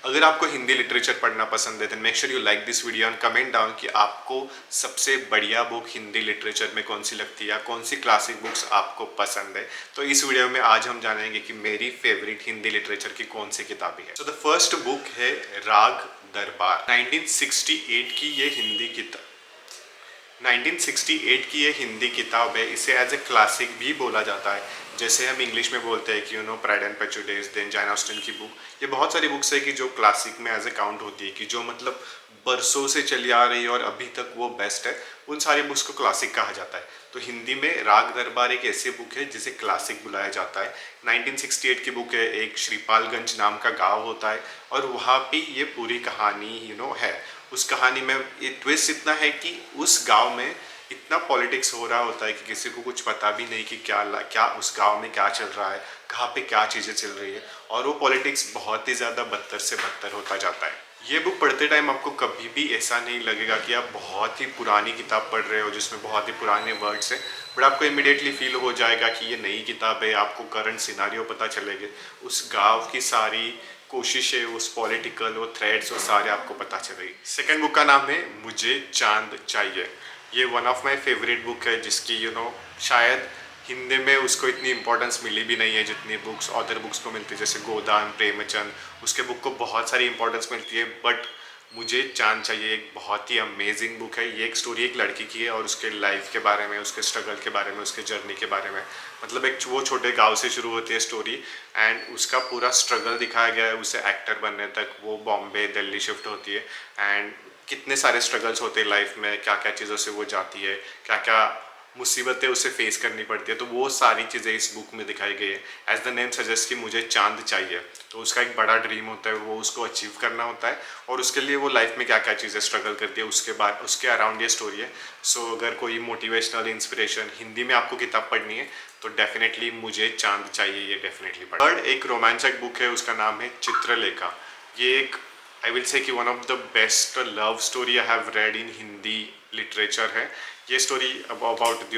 अगर आपको हिंदी लिटरेचर पढ़ना पसंद है then make sure you like this video and comment down कि आपको सबसे बढ़िया बुक हिंदी लिटरेचर में कौन सी लगती है या कौन सी क्लासिक बुक्स आपको पसंद है। तो इस वीडियो में आज हम जानेंगे कि मेरी फेवरेट हिंदी लिटरेचर की कौन सी किताबें है। सो द फर्स्ट बुक है राग दरबार। 1968 की ये हिंदी किताब 1968 की ये हिंदी किताब है। इसे एज ए क्लासिक भी बोला जाता है, जैसे हम इंग्लिश में बोलते हैं कि pride and prejudice, then Jane Austen की बुक। ये बहुत सारी बुक्स है कि जो क्लासिक में एज ए काउंट होती है, कि जो मतलब बरसों से चली आ रही है और अभी तक वो बेस्ट है, उन सारी बुक्स को क्लासिक कहा जाता है। तो हिंदी में राग दरबार एक ऐसी बुक है जिसे क्लासिक बुलाया जाता है। 1968 की बुक है। एक श्रीपालगंज नाम का गांव होता है और वहाँ पे ये पूरी कहानी है। उस कहानी में ये ट्विस्ट इतना है कि उस गांव में इतना पॉलिटिक्स हो रहा होता है कि किसी को कुछ पता भी नहीं कि क्या उस गांव में क्या चल रहा है, कहाँ पे क्या चीज़ें चल रही है, और वो पॉलिटिक्स बहुत ही ज़्यादा बदतर से बदतर होता जाता है। ये बुक पढ़ते टाइम आपको कभी भी ऐसा नहीं लगेगा कि आप बहुत ही पुरानी किताब पढ़ रहे हो जिसमें बहुत ही पुराने वर्ड्स हैं, बट आपको इमिडिएटली फील हो जाएगा कि ये नई किताब है। आपको करंट सिनारियो पता चलेगा, उस गांव की सारी कोशिशें, उस पॉलिटिकल वो थ्रेड्स, वो सारे आपको पता चलेगी। सेकेंड बुक का नाम है मुझे चांद चाहिए। ये one of my favourite book है जिसकी शायद हिंदी में उसको इतनी इंपॉर्टेंस मिली भी नहीं है जितनी बुक्स अदर बुक्स को मिलती है, जैसे गोदान, प्रेमचंद, उसके बुक को बहुत सारी इंपॉर्टेंस मिलती है। बट मुझे चांद चाहिए एक बहुत ही अमेजिंग बुक है। ये एक स्टोरी एक लड़की की है और उसके लाइफ के बारे में, उसके स्ट्रगल के बारे में, उसके जर्नी के बारे में। मतलब एक वो छोटे गांव से शुरू होती है स्टोरी एंड उसका पूरा स्ट्रगल दिखाया गया है उसे एक्टर बनने तक। वो बॉम्बे दिल्ली शिफ्ट होती है एंड कितने सारे स्ट्रगल्स होते हैं लाइफ में, क्या क्या चीज़ों से वो जाती है, क्या क्या मुसीबतें उसे फेस करनी पड़ती है। तो वो सारी चीज़ें इस बुक में दिखाई गई है। एज द नेम सजेस्ट कि मुझे चांद चाहिए, तो उसका एक बड़ा ड्रीम होता है, वो उसको अचीव करना होता है और उसके लिए वो लाइफ में क्या क्या चीज़ें स्ट्रगल करती है उसके बाद उसके अराउंड ये स्टोरी है। सो अगर कोई मोटिवेशनल इंस्पिरेशन हिंदी में आपको किताब पढ़नी है तो डेफिनेटली मुझे चांद चाहिए, ये डेफिनेटली पढ़। थर्ड एक रोमांचक बुक है, उसका नाम है चित्रलेखा। ये एक आई विल से कि one of the best love story I have read in Hindi literature है। ये स्टोरी अबाउट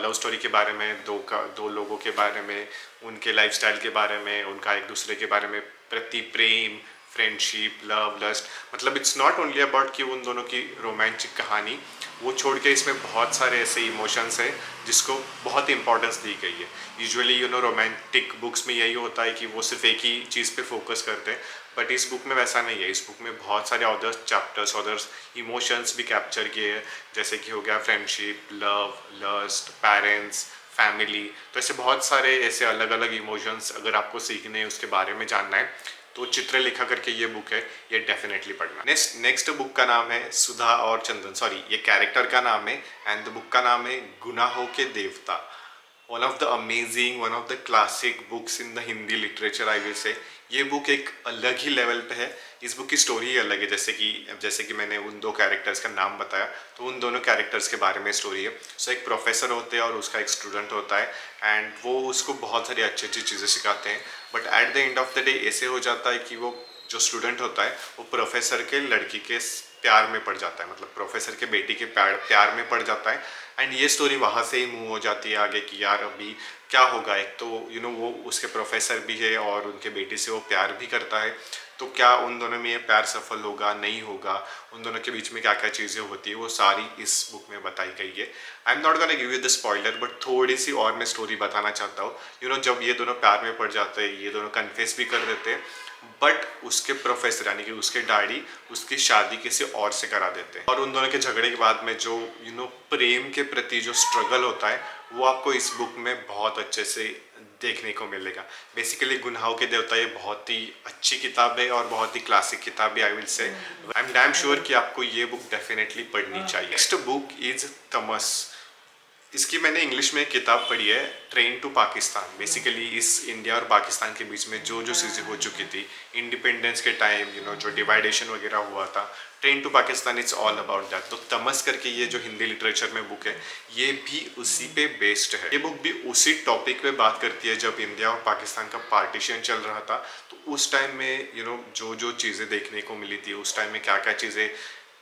लव स्टोरी के बारे में, दो लोगों के बारे में, उनके लाइफस्टाइल के बारे में, उनका एक दूसरे के बारे में प्रति प्रेम, फ्रेंडशिप, लव, लस्ट। मतलब इट्स नॉट ओनली अबाउट कि उन दोनों की रोमांटिक कहानी, वो छोड़ के इसमें बहुत सारे ऐसे इमोशंस हैं जिसको बहुत इंपॉर्टेंस दी गई है। यूजुअली रोमांटिक बुक्स में यही होता है कि वो सिर्फ एक ही चीज़ पे फोकस करते हैं, बट इस बुक में वैसा नहीं है। इस बुक में बहुत सारे अदर्स चैप्टर्स, अदर्स इमोशंस भी कैप्चर किए हैं, जैसे कि हो गया friendship, love, lust, parents, family. तो ऐसे बहुत सारे ऐसे अलग अलग इमोशंस अगर आपको सीखने हैं, उसके बारे में जानना है, तो चित्रलेखा करके ये बुक है, ये डेफिनेटली पढ़ना। नेक्स्ट बुक का नाम है सुधा और चंदन, सॉरी ये कैरेक्टर का नाम है एंड द बुक का नाम है गुनाहों के देवता। One of the amazing, one of the classic books in the Hindi literature I will say. ये बुक एक अलग ही लेवल पे है। इस बुक की स्टोरी ही अलग है। जैसे कि मैंने उन दो कैरेक्टर्स का नाम बताया, तो उन दोनों कैरेक्टर्स के बारे में स्टोरी है। सो एक प्रोफेसर होते हैं और उसका एक स्टूडेंट होता है एंड वो उसको बहुत सारी अच्छी अच्छी चीज़ें सिखाते हैं, but at the end of the day ऐसे हो जाता है कि वो जो स्टूडेंट होता है वो प्रोफेसर के लड़की के प्यार में पड़ जाता है, मतलब प्रोफेसर के बेटी के प्यार में पड़ जाता है। एंड ये स्टोरी वहाँ से ही मूव हो जाती है आगे कि यार अभी क्या होगा। एक तो वो उसके प्रोफेसर भी है और उनके बेटी से वो प्यार भी करता है, तो क्या उन दोनों में ये प्यार सफल होगा, नहीं होगा, उन दोनों के बीच में क्या क्या चीज़ें होती है, वो सारी इस बुक में बताई गई है। I am not gonna give you the spoiler, but थोड़ी सी और मैं स्टोरी बताना चाहता हूँ। जब ये दोनों प्यार में पड़ जाते हैं, ये दोनों कन्फेस भी कर देते हैं, बट उसके प्रोफेसर यानी कि उसके डैडी उसकी शादी किसी और से करा देते हैं। और उन दोनों के झगड़े के बाद में जो प्रेम के प्रति जो स्ट्रगल होता है, वो आपको इस बुक में बहुत अच्छे से देखने को मिलेगा। बेसिकली गुनाहों के देवता ये बहुत ही अच्छी किताब है और बहुत ही क्लासिक किताब है I will say. I am damn sure कि आपको ये बुक डेफिनेटली पढ़नी चाहिए। नेक्स्ट बुक इज तमस। इसकी मैंने इंग्लिश में एक किताब पढ़ी है, ट्रेन टू पाकिस्तान। बेसिकली इस इंडिया और पाकिस्तान के बीच में जो जो चीज़ें हो चुकी थी इंडिपेंडेंस के टाइम, जो डिवाइडेशन वगैरह हुआ था, train to Pakistan it's all about that. तो तमस करके ये जो हिंदी लिटरेचर में बुक है, ये भी उसी पे बेस्ड है। ये बुक भी उसी टॉपिक पे बात करती है जब इंडिया और पाकिस्तान का पार्टीशन चल रहा था। तो उस टाइम में जो जो चीज़ें देखने को मिली थी, उस टाइम में क्या क्या चीज़ें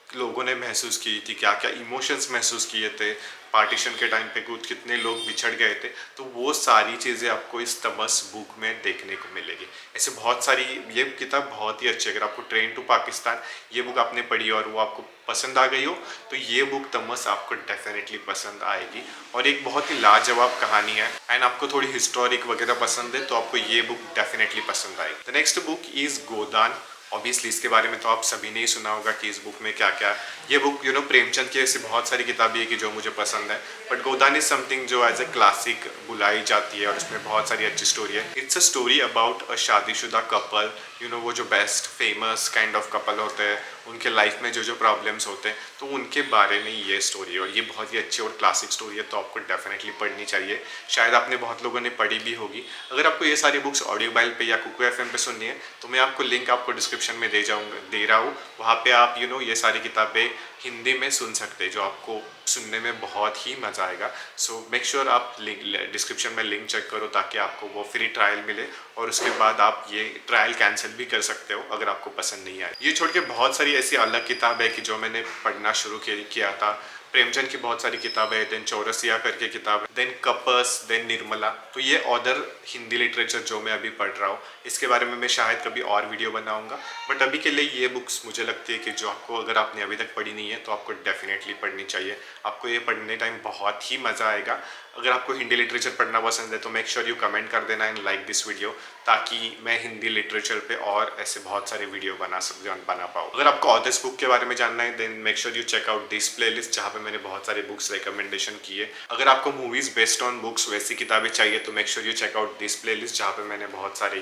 लोगों ने महसूस की थी, क्या क्या इमोशंस महसूस किए थे पार्टीशन के टाइम पे, कुछ कितने लोग बिछड़ गए थे, तो वो सारी चीज़ें आपको इस तमस बुक में देखने को मिलेगी। ऐसे बहुत सारी, ये किताब बहुत ही अच्छी है। अगर आपको ट्रेन टू पाकिस्तान ये बुक आपने पढ़ी और वो आपको पसंद आ गई हो, तो ये बुक तमस आपको डेफिनेटली पसंद आएगी। और एक बहुत ही लाजवाब कहानी है, एंड आपको थोड़ी हिस्टोरिक वगैरह पसंद है तो आपको ये बुक डेफिनेटली पसंद आएगी। The next book is Godan. Obviously इसके बारे में तो आप सभी ने ही सुना होगा कि इस बुक में क्या क्या है। ये बुक प्रेमचंद की ऐसी बहुत सारी किताबें है कि जो मुझे पसंद है, बट गोदान इज समथिंग जो एज ए क्लासिक बुलाई जाती है और उसमें बहुत सारी अच्छी स्टोरी है। It's a story about a शादीशुदा कपल, वो जो best famous kind of couple होते हैं, उनके लाइफ में जो जो प्रॉब्लम्स होते हैं, तो उनके बारे में ये स्टोरी है। और ये बहुत ही अच्छी और क्लासिक स्टोरी है, तो आपको डेफिनेटली पढ़नी चाहिए। शायद आपने बहुत लोगों ने पढ़ी भी होगी। अगर आपको ये सारी बुक्स ऑडियो बाइल पे या कुकू एफएम पे सुननी है, तो मैं आपको लिंक आपको डिस्क्रिप्शन में दे रहा हूँ। वहाँ पे आप ये सारी किताबें हिंदी में सुन सकते हैं, जो आपको सुनने में बहुत ही मज़ा आएगा। सो मेक श्योर आप लिंक डिस्क्रिप्शन में लिंक चेक करो, ताकि आपको वो फ्री ट्रायल मिले, और उसके बाद आप ये ट्रायल कैंसिल भी कर सकते हो अगर आपको पसंद नहीं आए। ये छोड़ के बहुत सारी ऐसी अलग किताब है कि जो मैंने पढ़ना शुरू किया था। प्रेमचंद की बहुत सारी किताबें हैं, देन चौरसिया करके किताब है, देन कपस, देन निर्मला। तो ये ऑदर हिंदी लिटरेचर जो मैं अभी पढ़ रहा हूँ, इसके बारे में मैं शायद कभी और वीडियो बनाऊंगा। बट अभी के लिए ये बुक्स मुझे लगती है कि जो आपको, अगर आपने अभी तक पढ़ी नहीं है, तो आपको डेफिनेटली पढ़नी चाहिए। आपको ये पढ़ने टाइम बहुत ही मज़ा आएगा। अगर आपको हिंदी लिटरेचर पढ़ना पसंद है, तो मेक श्योर यू कमेंट कर देना एंड लाइक दिस वीडियो, ताकि मैं हिंदी लिटरेचर पे और ऐसे बहुत सारे वीडियो बना पाऊँ। अगर आपको ऑथर्स बुक के बारे में जानना है, then make sure you check out this playlist, जहाँ पे मैंने बहुत सारे बुक्स रिकमेंडेशन किए। अगर आपको मूवीज बेस्ड ऑन बुक्स वैसी किताबें चाहिए, तो make sure you check out this playlist, जहाँ पे मैंने बहुत सारे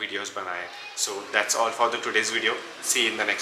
वीडियोस बनाए। So that's all for the today's video. See in the next.